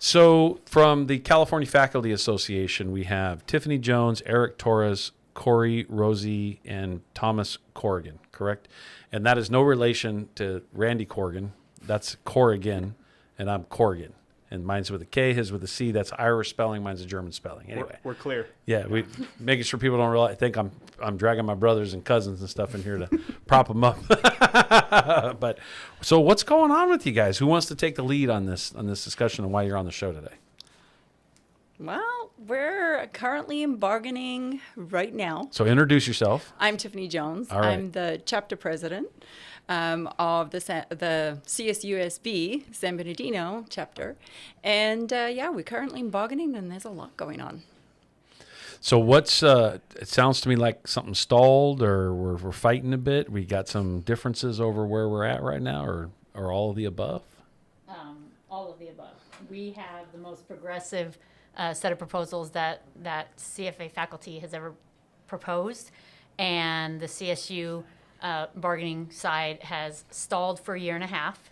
So from the California Faculty Association, we have Tiffany Jones, Eric Torres, Corey, Rosie, and Thomas Corrigan, correct? And that is no relation to Randy Corrigan. That's Corrigan, and I'm Corrigan. And mine's with a K, his with a C. That's Irish spelling. Mine's a German spelling. Anyway, we're clear. Yeah, we making sure people don't realize. Think I'm dragging my brothers and cousins and stuff in here to prop them up. But so what's going on with you guys? Who wants to take the lead on this discussion and why you're on the show today? Well, we're currently in bargaining right now. So introduce yourself. I'm Tiffany Jones. All right. I'm the chapter president of the CSUSB San Bernardino chapter. And we're currently in bargaining, and there's a lot going on. So what's it sounds to me like something stalled, or we're fighting a bit. We got some differences over where we're at right now, or all of the above. All of the above. We have the most progressive set of proposals that CFA faculty has ever proposed, and the CSU bargaining side has stalled for a year and a half.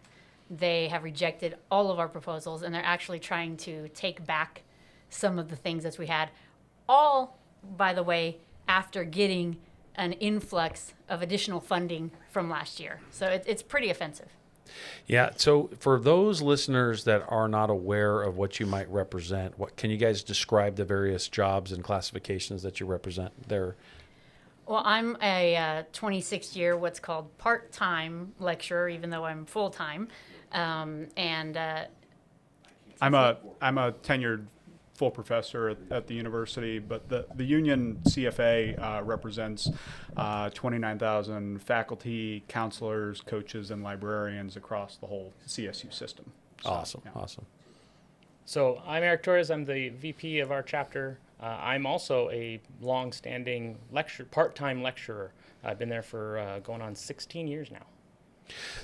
They have rejected all of our proposals, and they're actually trying to take back some of the things that we had. All, by the way, after getting an influx of additional funding from last year. So it's pretty offensive. Yeah. So for those listeners that are not aware of what you might represent, what can you guys describe the various jobs and classifications that you represent there? Well, I'm a 26-year, what's called part-time lecturer, even though I'm full-time, and I'm a tenured full professor at the university, but the union CFA represents 29,000 faculty, counselors, coaches, and librarians across the whole CSU system. So, Awesome. yeah. Awesome. So I'm Eric Torres. I'm the VP of our chapter. I'm also a long-standing part-time lecturer. I've been there for going on 16 years now.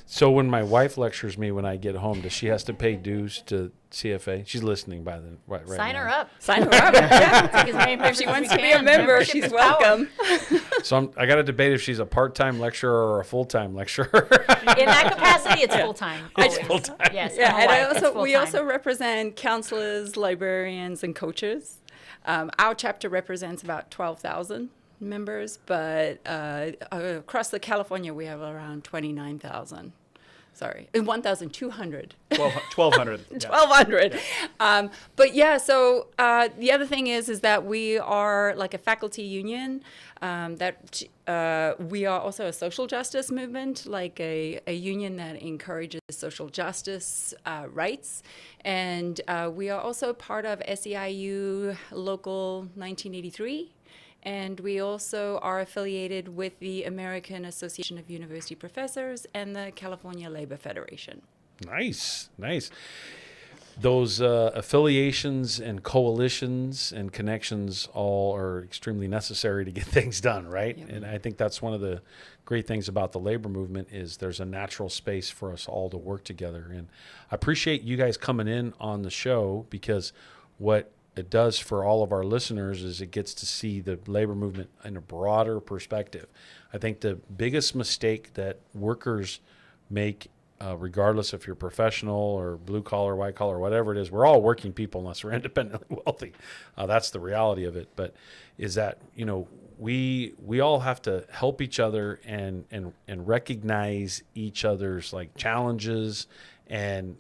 So when my wife lectures me when I get home, does she has to pay dues to CFA? She's listening by the right sign now. her up. Sign her up. Yeah. Take as many If papers she as wants we to be a can. member, Membership she's is power. welcome. So I got to debate if she's a part-time lecturer or a full-time lecturer. In that capacity, it's full-time. It's always. full-time. Yes. Yeah, I'm a and wife. we It's also full-time. represent counselors, librarians, and coaches. Our chapter represents about 12,000 members, but across the California, we have around 29,000. Sorry, 1,200. 1,200. Yeah. 1,200. But yeah, so the other thing is that we are like a faculty union, that we are also a social justice movement, like a union that encourages social justice rights. And we are also part of SEIU Local 1983. And we also are affiliated with the American Association of University Professors and the California Labor Federation. Nice. Those affiliations and coalitions and connections all are extremely necessary to get things done, right? Yep. And I think that's one of the great things about the labor movement is there's a natural space for us all to work together. And I appreciate you guys coming in on the show, because what it does for all of our listeners is it gets to see the labor movement in a broader perspective. I think the biggest mistake that workers make, regardless if you're professional or blue collar, white collar, whatever it is, we're all working people unless we're independently wealthy. That's the reality of it. But is that, we all have to help each other and recognize each other's like challenges and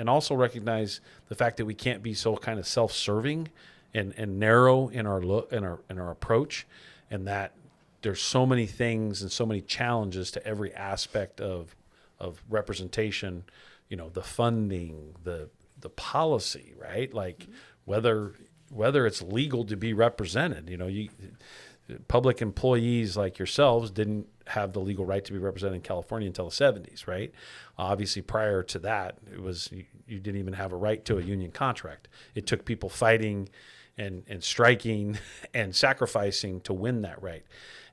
also recognize the fact that we can't be so kind of self-serving and narrow in our our approach, and that there's so many things and so many challenges to every aspect of representation, the funding, the policy, right? Like whether it's legal to be represented, public employees like yourselves didn't have the legal right to be represented in California until the 70s, right? Obviously, prior to that, it was you didn't even have a right to a union contract. It took people fighting and striking and sacrificing to win that right.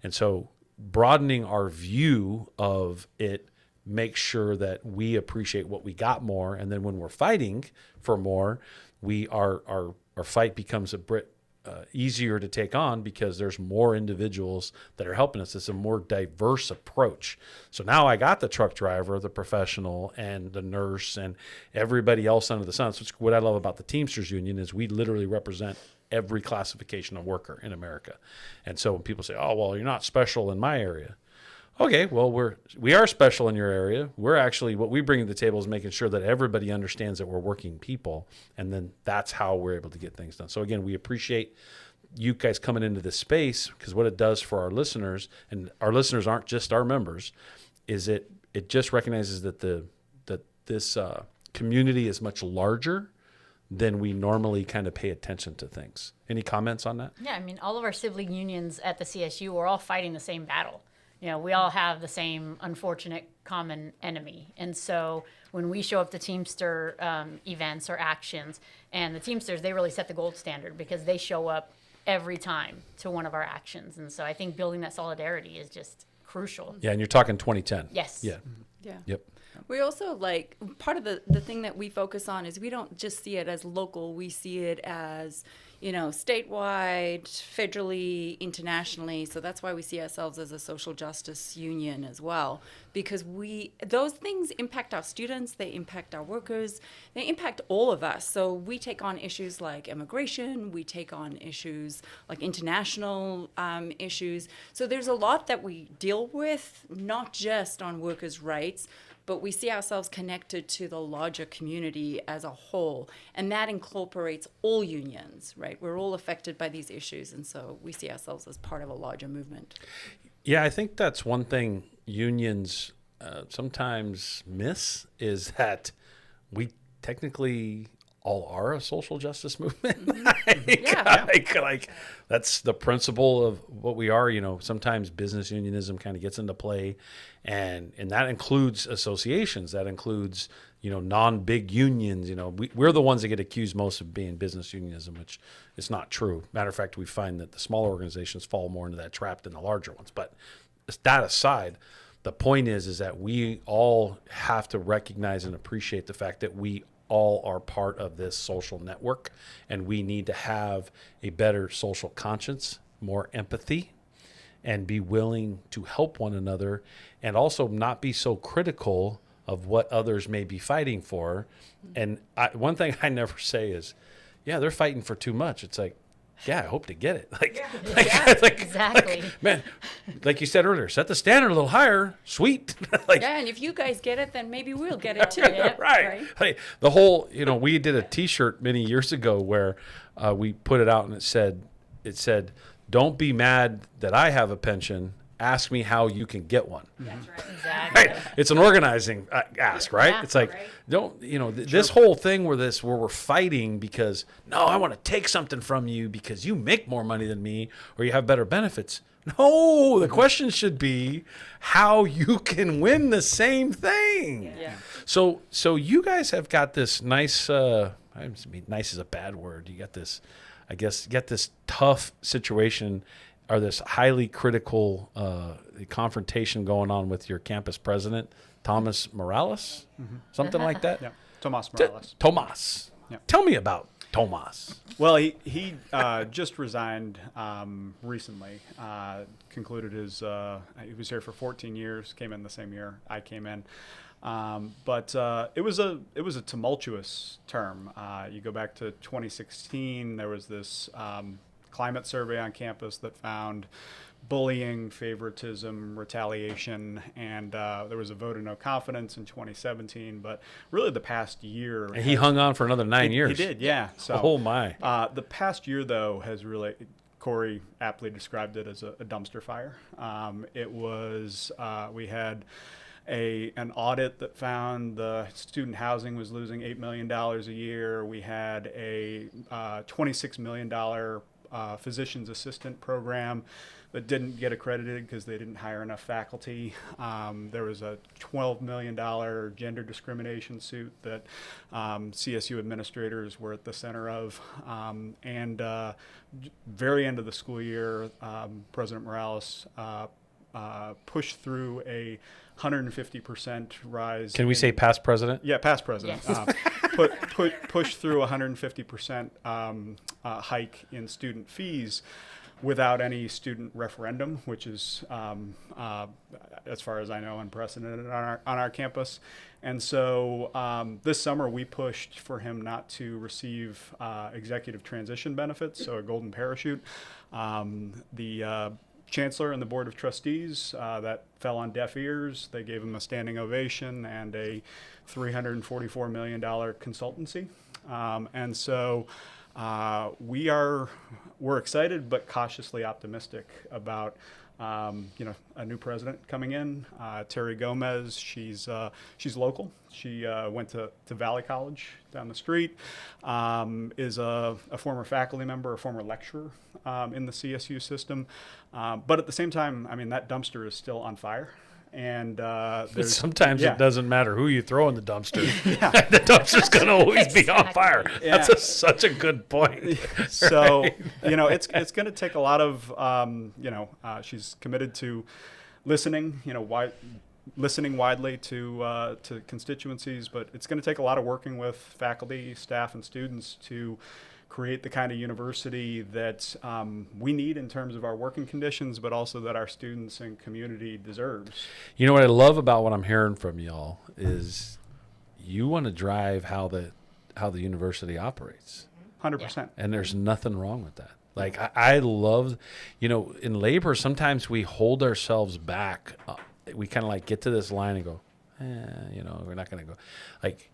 And so broadening our view of it makes sure that we appreciate what we got more, and then when we're fighting for more, our fight becomes a bit easier to take on because there's more individuals that are helping us. It's a more diverse approach. So now I got the truck driver, the professional, and the nurse, and everybody else under the sun. So what I love about the Teamsters Union is we literally represent every classification of worker in America. And so when people say, oh, well, you're not special in my area. Okay, well, we are special in your area. We're actually, what we bring to the table is making sure that everybody understands that we're working people, and then that's how we're able to get things done. So again, we appreciate you guys coming into this space, because what it does for our listeners, and our listeners aren't just our members, is it just recognizes that this community is much larger than we normally kind of pay attention to things. Any comments on that? Yeah, I mean, all of our sibling unions at the CSU, we're all fighting the same battle. We all have the same unfortunate common enemy. And so when we show up to Teamster events or actions, and the Teamsters, they really set the gold standard because they show up every time to one of our actions. And so I think building that solidarity is just crucial. Yeah, and you're talking 2010. Yes. Yeah. Yeah. Yep. We also part of the thing that we focus on is we don't just see it as local, we see it as, statewide, federally, internationally. So that's why we see ourselves as a social justice union as well, because those things impact our students, they impact our workers, they impact all of us. So we take on issues like immigration, we take on issues like international issues. So there's a lot that we deal with, not just on workers' rights, but we see ourselves connected to the larger community as a whole. And that incorporates all unions, right? We're all affected by these issues. And so we see ourselves as part of a larger movement. Yeah, I think that's one thing unions sometimes miss, is that we technically all are a social justice movement. Yeah. like that's the principle of what we are. Sometimes business unionism kind of gets into play, and that includes associations. That includes non-big unions. We're the ones that get accused most of being business unionism, which is not true. Matter of fact, we find that the smaller organizations fall more into that trap than the larger ones. But that aside, the point is that we all have to recognize and appreciate the fact that we all are part of this social network, and we need to have a better social conscience, more empathy, and be willing to help one another, and also not be so critical of what others may be fighting for. And one thing I never say is, yeah, they're fighting for too much. It's like, yeah, I hope to get it. Exactly. Man, like you said earlier, set the standard a little higher. Sweet. Yeah, and if you guys get it, then maybe we'll get it too. Right. Like the whole, we did a T-shirt many years ago where we put it out and it said, "Don't be mad that I have a pension. Ask me how you can get one." That's right. Exactly. Right? It's an organizing ask, right? Yeah, it's like, right. don't, this whole thing where we're fighting because, no, I want to take something from you because you make more money than me or you have better benefits. No, the question should be how you can win the same thing. Yeah. So you guys have got this nice, nice is a bad word. You got this, I guess, this tough situation, or this highly critical confrontation going on with your campus president, Thomas Morales, something like that? Yeah, Tomas Morales. Tomas. Yeah. Tell me about Tomas. Well, he just resigned recently. Concluded his. He was here for 14 years. Came in the same year I came in. But it was a tumultuous term. You go back to 2016. There was this climate survey on campus that found bullying, favoritism, retaliation, and there was a vote of no confidence in 2017. But really, the past year, And he hung on for another 9 years. He did, yeah. So, oh my! The past year, though, has really. Corey aptly described it as a dumpster fire. It was we had an audit that found the student housing was losing $8 million a year. We had a $26 million physician's assistant program that didn't get accredited because they didn't hire enough faculty. There was a $12 million gender discrimination suit that CSU administrators were at the center of. And very end of the school year, President Morales pushed through a 150% rise. Can we say past president? Yeah, past president. Yes. push through 150% hike in student fees without any student referendum, which is, as far as I know, unprecedented on our campus. And so this summer we pushed for him not to receive executive transition benefits, so a golden parachute. The chancellor and the board of trustees, that fell on deaf ears. They gave him a standing ovation and a $344 million consultancy. And so we're excited but cautiously optimistic about a new president coming in. Terry Gomez, she's local. She went to Valley College down the street, is a former faculty member, a former lecturer in the CSU system. But at the same time, I mean, that dumpster is still on fire. And sometimes yeah. it doesn't matter who you throw in the dumpster. The dumpster's going to always be on fire. Yeah. That's such a good point. So, it's going to take a lot of, she's committed to listening, listening widely to constituencies, but it's going to take a lot of working with faculty, staff, and students to create the kind of university that we need in terms of our working conditions, but also that our students and community deserves. You know what I love about what I'm hearing from y'all is you want to drive how the university operates. 100%. And there's nothing wrong with that. Like I love, in labor, sometimes we hold ourselves back. We kind of like get to this line and go, we're not going to go. Like,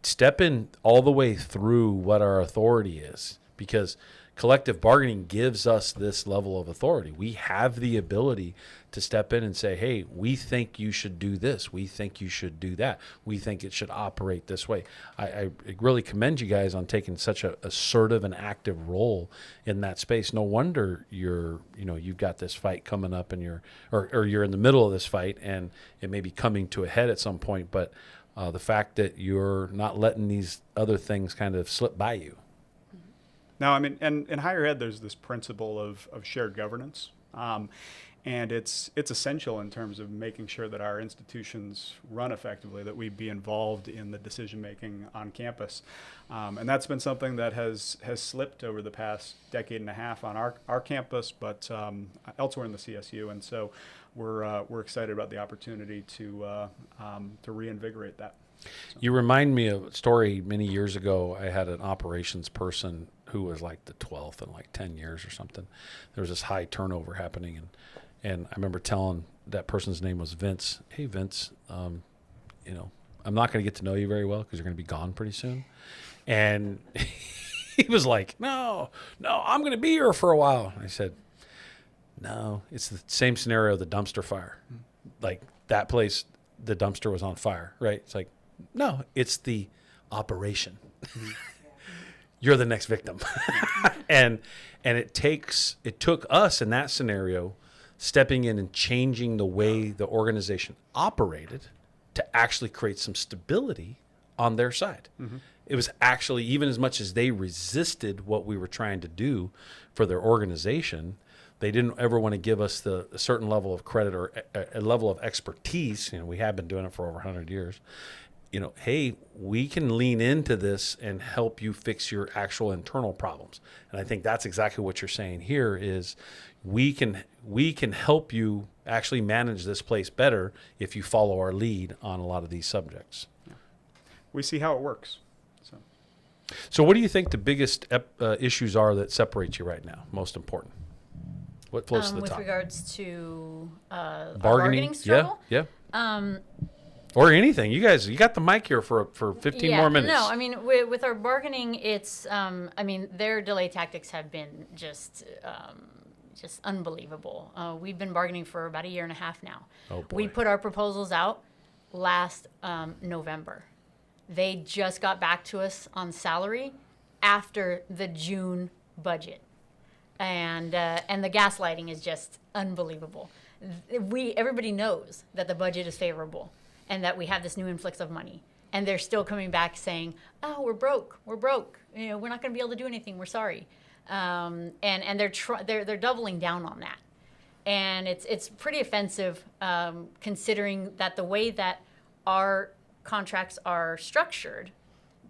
step in all the way through what our authority is, because collective bargaining gives us this level of authority. We have the ability to step in and say, hey, we think you should do this. We think you should do that. We think it should operate this way. I really commend you guys on taking such an assertive and active role in that space. No wonder you've got this fight coming up and you're in the middle of this fight and it may be coming to a head at some point, but the fact that you're not letting these other things kind of slip by you. No, I mean, and in higher ed, there's this principle of shared governance, and it's essential in terms of making sure that our institutions run effectively, that we be involved in the decision making on campus, and that's been something that has slipped over the past decade and a half on our campus, but elsewhere in the CSU, and so we're excited about the opportunity to reinvigorate that. So. You remind me of a story many years ago. I had an operations person who was like the 12th in like 10 years or something. There was this high turnover happening, and I remember telling that person's name was Vince. Hey, Vince, I'm not going to get to know you very well because you're going to be gone pretty soon. And he was like, no, I'm going to be here for a while. And I said, no, it's the same scenario, the dumpster fire. Like that place, the dumpster was on fire, right? It's like, no, it's the operation. You're the next victim. and it took us in that scenario stepping in and changing the way the organization operated to actually create some stability on their side. Mm-hmm. It was actually, even as much as they resisted what we were trying to do for their organization, they didn't ever want to give us a certain level of credit or a level of expertise. We have been doing it for over 100 years. Hey, we can lean into this and help you fix your actual internal problems. And I think that's exactly what you're saying here is we can help you actually manage this place better if you follow our lead on a lot of these subjects. Yeah. We see how it works. So what do you think the biggest issues are that separate you right now, most important? What floats to the with top? With regards to our bargaining bargaining struggle? Yeah. Or anything. You guys, you got the mic here for 15 more minutes. No, I mean, with our bargaining, it's, their delay tactics have been just unbelievable. We've been bargaining for about a year and a half now. Oh, boy. We put our proposals out last November. They just got back to us on salary after the June budget. And the gaslighting is just unbelievable. Everybody knows that the budget is favorable and that we have this new influx of money. And they're still coming back saying, oh, we're broke. We're not going to be able to do anything. We're sorry. And they're doubling down on that. And it's pretty offensive considering that the way that our contracts are structured,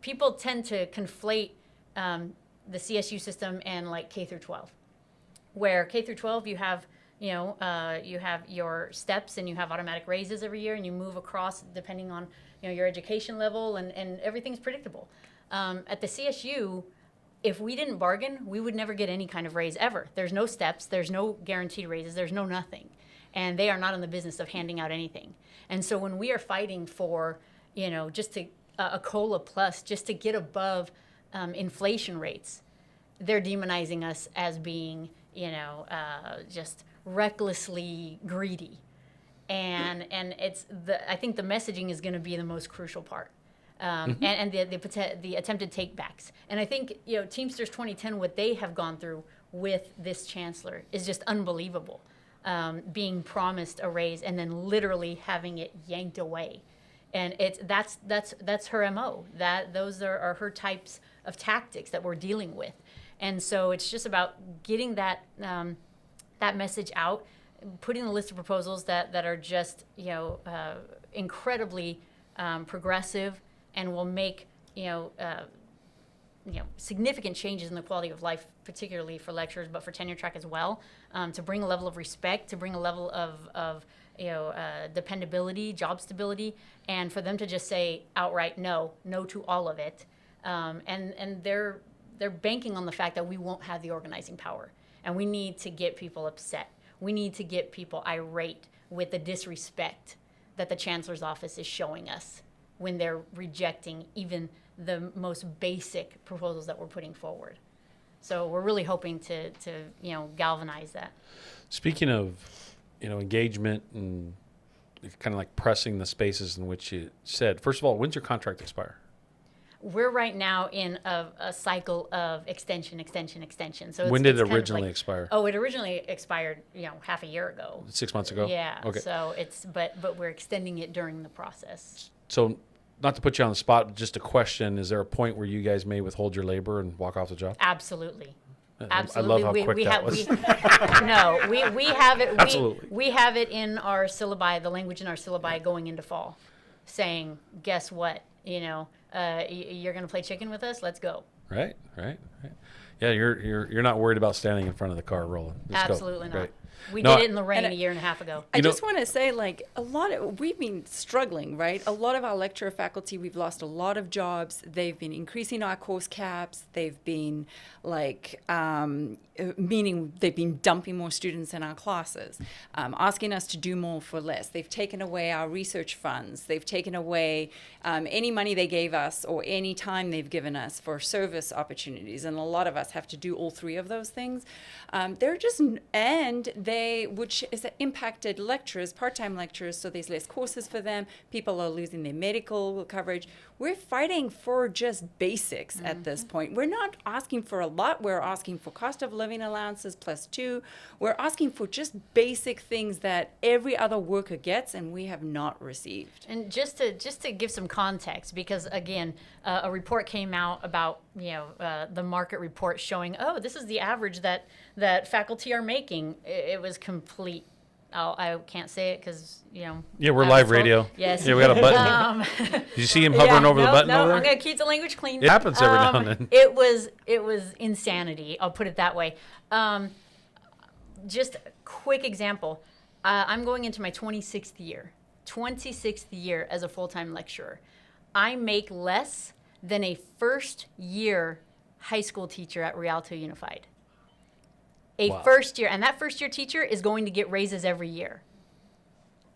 people tend to conflate the CSU system and like K through 12, where K through 12 you have you have your steps and you have automatic raises every year and you move across depending on your education level and everything's predictable. At the CSU, if we didn't bargain, we would never get any kind of raise ever. There's no steps, there's no guaranteed raises, there's no nothing. And they are not in the business of handing out anything. And so when we are fighting for, just a COLA plus, just to get above inflation rates, they're demonizing us as being, just recklessly greedy. And I think the messaging is going to be the most crucial part. And the attempted takebacks. And I think, Teamsters 2010, what they have gone through with this chancellor is just unbelievable. Being promised a raise and then literally having it yanked away. And that's her MO. Those are her types of tactics that we're dealing with. And so it's just about getting that message out, putting a list of proposals that are just, incredibly progressive and will make significant changes in the quality of life, particularly for lecturers, but for tenure track as well, to bring a level of respect, to bring a level of dependability, job stability, and for them to just say outright no to all of it. And they're banking on the fact that we won't have the organizing power, and we need to get people upset. We need to get people irate with the disrespect that the chancellor's office is showing us when they're rejecting even the most basic proposals that we're putting forward. So we're really hoping to galvanize that. Speaking of, engagement and kind of like pressing the spaces in which you said, first of all, when's your contract expire? We're right now in a cycle of extension. So when did it originally expire? Oh, it originally expired, half a year ago. 6 months ago? Yeah. Okay. So but we're extending it during the process. So, not to put you on the spot, but just a question: is there a point where you guys may withhold your labor and walk off the job? Absolutely. I Absolutely. love how quick that was. We have it. Absolutely. We have it in our syllabi, the language in our syllabi going into fall, saying, guess what? You're going to play chicken with us? Let's go. Right. Yeah, you're not worried about standing in front of the car rolling. Just go. Absolutely not. Right. We No, did it in the rain a year and a half ago. I just want to say, we've been struggling, right? A lot of our lecturer faculty, we've lost a lot of jobs. They've been increasing our course caps. They've been meaning they've been dumping more students in our classes, asking us to do more for less. They've taken away our research funds. They've taken away any money they gave us or any time they've given us for service opportunities. And a lot of us have to do all three of those things. Which has impacted lecturers, part-time lecturers, so there's less courses for them. People are losing their medical coverage. We're fighting for just basics at this point. We're not asking for a lot. We're asking for cost of living allowances +2. We're asking for just basic things that every other worker gets, and we have not received. And just to give some context, because again, a report came out about the market report showing, this is the average that faculty are making. It was complete. I can't say it because Yeah, we're live radio. Yes. Yeah, we got a button. Did you see him hovering over the button over there? I'm gonna keep the language clean. It happens every now and then. It was insanity. I'll put it that way. Just a quick example. I'm going into my 26th year as a full-time lecturer. I make less than a first-year high school teacher at Rialto Unified. Wow. First year, and that first-year teacher is going to get raises every year,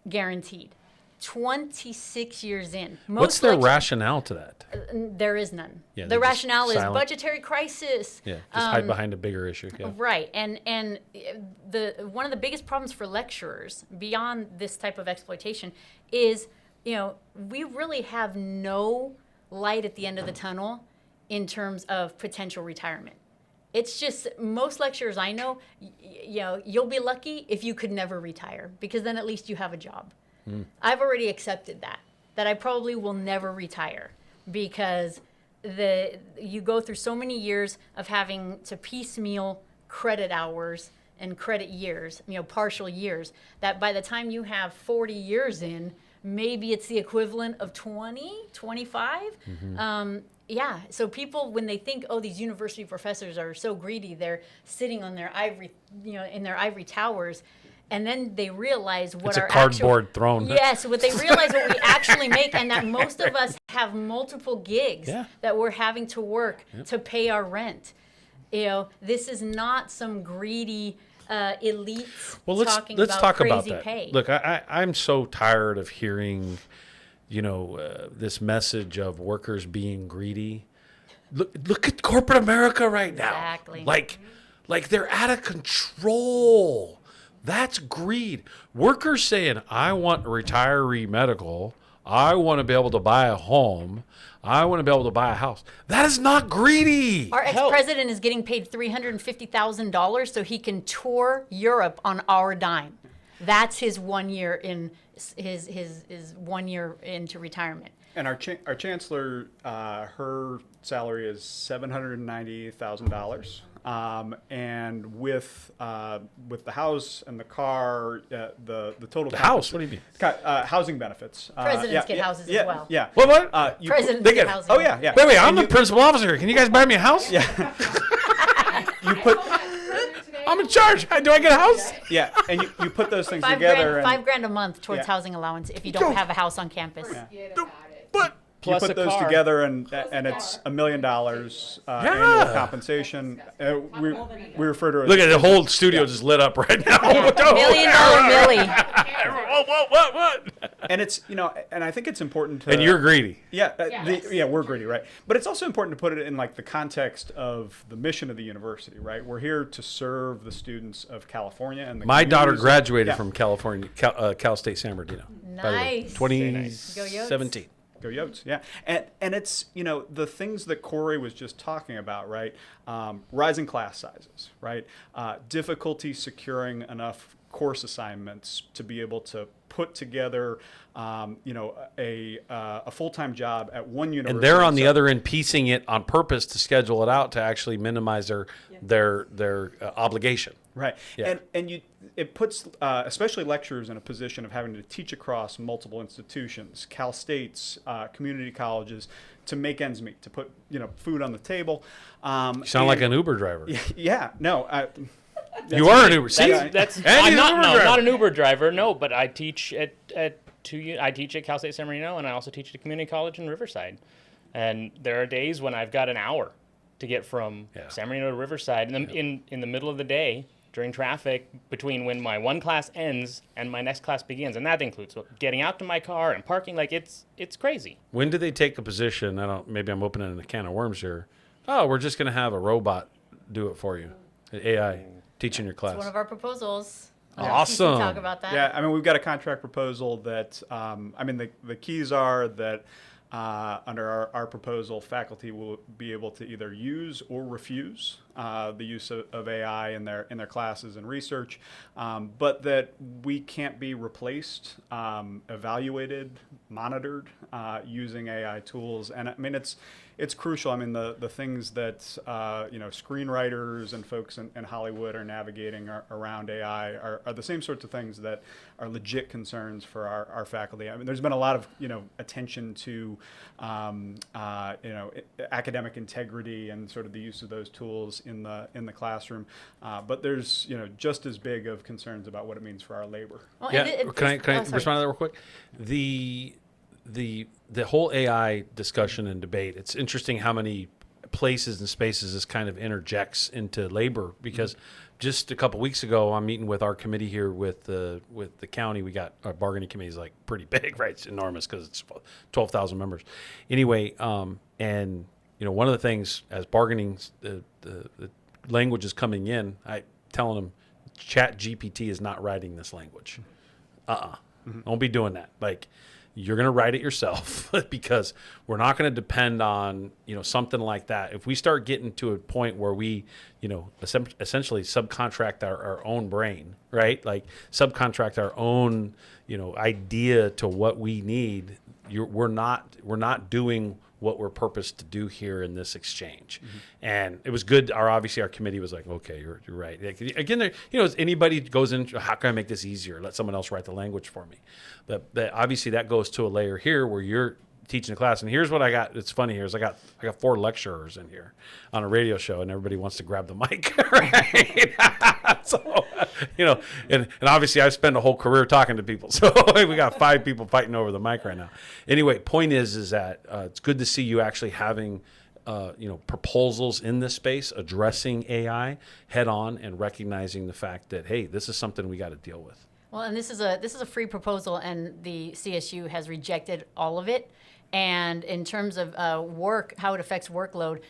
guaranteed. 26 years in. What's their rationale to that? There is none. Yeah, the they're just rationale is silent. budgetary crisis. Yeah, just hide behind a bigger issue. Yeah. Right, and one of the biggest problems for lecturers beyond this type of exploitation is, we really have no light at the end of the tunnel in terms of potential retirement. It's just most lecturers I know, you'll be lucky if you could never retire, because then at least you have a job. I've already accepted that I probably will never retire, because you go through so many years of having to piecemeal credit hours and credit years, partial years, that by the time you have 40 years in, maybe it's the equivalent of 20, 25. Yeah. So people, when they think, oh, these university professors are so greedy, they're sitting on their ivory, in their ivory towers, and then they realize what It's a our cardboard throne. Yes, what they realize what we actually make, and that most of us have multiple gigs Yeah. that we're having to work to pay our rent. This is not some greedy elite talking let's about talk crazy about that. pay. Look, I'm so tired of hearing, this message of workers being greedy. Look at corporate America right now. Exactly. Like they're out of control. That's greed. Workers saying, I want retiree medical. I want to be able to buy a home. I want to be able to buy a house. That is not greedy. Our ex-president is getting paid $350,000 so he can tour Europe on our dime. That's his 1 year in his 1 year into retirement. And our chancellor, her salary is $790,000, and with the house and the car, the total The house? What do you mean? housing benefits. Presidents get houses as well. Yeah. What? Presidents they get get- housing. Oh yeah, yeah. Wait, I'm And the principal officer. Can you guys buy me a house? You put I'm in charge. Do I get a house? and you put those things $5 together. grand, and $5 grand a month towards Yeah. housing allowance if you don't have a house on campus. But Plus you a put those car. together, and it's $1 million annual compensation. We refer to it. look at the whole studio just lit up right now. $1 million Millie. What? And it's and I think it's important to. And you're greedy. Yeah, we're greedy, right? But it's also important to put it in like the context of the mission of the university, right? We're here to serve the students of California and the My daughter communities- graduated Yeah. from California, Cal State San Bernardino. By the way, Nice. 2017. Go Yotes, yeah. And it's, the things that Corey was just talking about, right? Rising class sizes, right? Difficulty securing enough course assignments to be able to put together, a full-time job at one university. And they're on the So- other end piecing it on purpose to schedule it out to actually minimize their obligation. Right, Yeah. and it puts especially lecturers in a position of having to teach across multiple institutions, Cal State's, community colleges, to make ends meet, to put food on the table. You sound like an Uber driver. Yeah, no, You are an Uber. See, That's And I'm he's not an Uber driver. not an Uber driver. No, but I teach at I teach at Cal State San Bernardino, and I also teach at a community college in Riverside. And there are days when I've got an hour to get from San Bernardino to Riverside, and in the middle of the day during traffic between when my one class ends and my next class begins, and that includes getting out to my car and parking. Like it's crazy. When do they take a position? Maybe I'm opening a can of worms here. Oh, we're just going to have a robot do it for you. AI teaching your class. It's one of our proposals. Awesome. You can talk about that. Yeah, I mean, we've got a contract proposal that, the keys are that under our proposal, faculty will be able to either use or refuse the use of AI in their classes and research, but that we can't be replaced, evaluated, monitored using AI tools. And I mean, it's crucial. I mean, the things that screenwriters and folks in Hollywood are navigating around AI are the same sorts of things that are legit concerns for our faculty. I mean, there's been a lot of attention to academic integrity and sort of the use of those tools in the classroom, but there's just as big of concerns about what it means for our labor. Well, Yeah, and can I sorry. respond to that real quick? The whole AI discussion and debate. It's interesting how many places and spaces this kind of interjects into labor, because just a couple weeks ago, I'm meeting with our committee here with the county. We got our bargaining committee is like pretty big, right? It's enormous because it's 12,000 members. Anyway, and one of the things as bargaining, the language is coming in, I telling them, Chat GPT is not writing this language. Don't be doing that. Like, you're going to write it yourself because we're not going to depend on, something like that. If we start getting to a point where we, essentially subcontract our own brain, right? Like subcontract our own, idea to what we need, we're not doing what we're purposed to do here in this exchange. And it was good. Obviously our committee was like, okay, you're right. Like, again, as anybody goes in, how can I make this easier? Let someone else write the language for me. But obviously that goes to a layer here where teaching a class, and here's what I got. It's funny here is I got 4 lecturers in here on a radio show, and everybody wants to grab the mic, right? So, and obviously I spend a whole career talking to people, so we got 5 people fighting over the mic right now. Anyway, point is that it's good to see you actually having proposals in this space addressing AI head on and recognizing the fact that, hey, this is something we got to deal with. Well, and this is a free proposal, and the CSU has rejected all of it. And in terms of work, how it affects workload,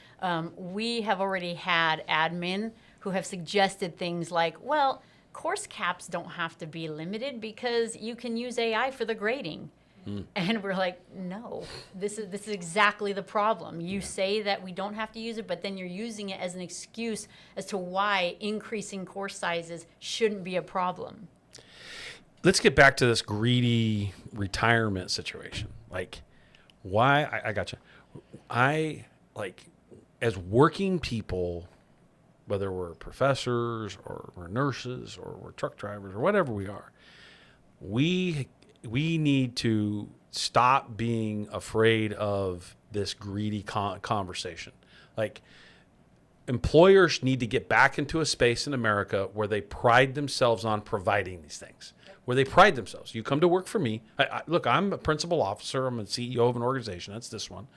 we have already had admin who have suggested things like, well, course caps don't have to be limited because you can use AI for the grading. And we're like, no, this is exactly the problem. You say that we don't have to use it, but then you're using it as an excuse as to why increasing course sizes shouldn't be a problem. Let's get back to this greedy retirement situation. Like, why? I got you. As working people, whether we're professors or we're nurses or we're truck drivers or whatever we are, we need to stop being afraid of this greedy conversation. Like, employers need to get back into a space in America where they pride themselves on providing these things, where they pride themselves. You come to work for me. Look, I'm a principal officer. I'm a CEO of an organization. That's this one.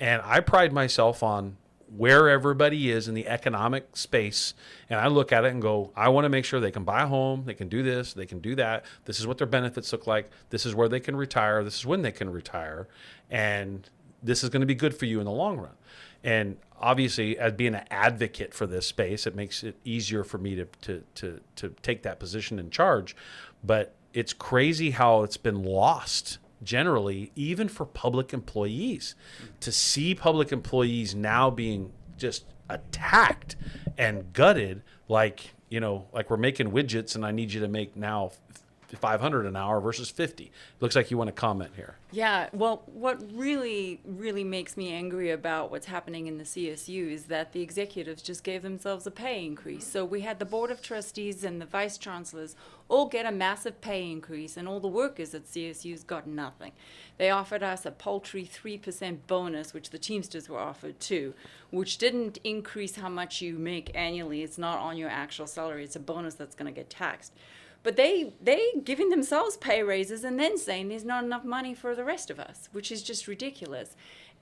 And I pride myself on where everybody is in the economic space. And I look at it and go, I want to make sure they can buy a home. They can do this. They can do that. This is what their benefits look like. This is where they can retire. This is when they can retire. And this is going to be good for you in the long run. And obviously, as being an advocate for this space, it makes it easier for me to take that position in charge. But it's crazy how it's been lost generally, even for public employees, to see public employees now being just attacked and gutted like we're making widgets and I need you to make now $500 an hour versus 50. Looks like you want to comment here. Yeah, well, what really, really makes me angry about what's happening in the CSU is that the executives just gave themselves a pay increase. So we had the board of trustees and the vice chancellors all get a massive pay increase, and all the workers at CSU's got nothing. They offered us a paltry 3% bonus, which the Teamsters were offered too, which didn't increase how much you make annually. It's not on your actual salary. It's a bonus that's going to get taxed. But they giving themselves pay raises and then saying there's not enough money for the rest of us, which is just ridiculous.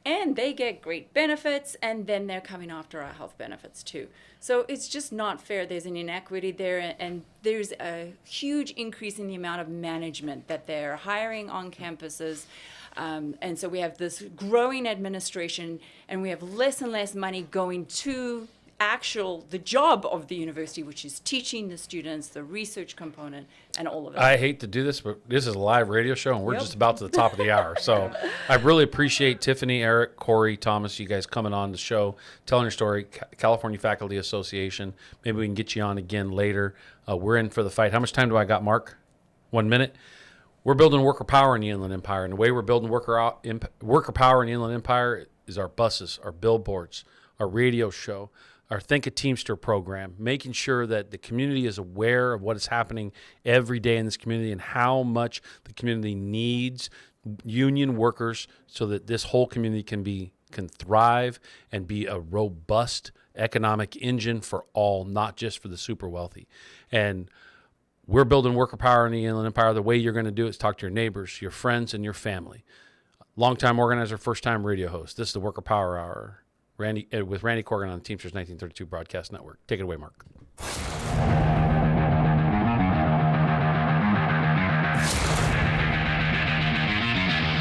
And they get great benefits, and then they're coming after our health benefits too. So it's just not fair. There's an inequity there, and there's a huge increase in the amount of management that they're hiring on campuses. And so we have this growing administration, and we have less and less money going to the job of the university, which is teaching the students, the research component, and all of it. I hate to do this, but this is a live radio show, and we're just about to the top of the hour. So I really appreciate Tiffany, Eric, Corey, Thomas, you guys coming on the show, telling your story. California Faculty Association. Maybe we can get you on again later. We're in for the fight. How much time do I got, Mark? 1 minute? We're building worker power in the Inland Empire, and the way we're building worker power in the Inland Empire is our buses, our billboards, our radio show, our Think a Teamster program, making sure that the community is aware of what is happening every day in this community and how much the community needs union workers so that this whole community can thrive and be a robust economic engine for all, not just for the super wealthy. And we're building worker power in the Inland Empire. The way you're going to do it is talk to your neighbors, your friends, and your family. Longtime organizer, first-time radio host. This is the Worker Power Hour. With Randy Corgan on the Teamsters 1932 Broadcast Network. Take it away, Mark.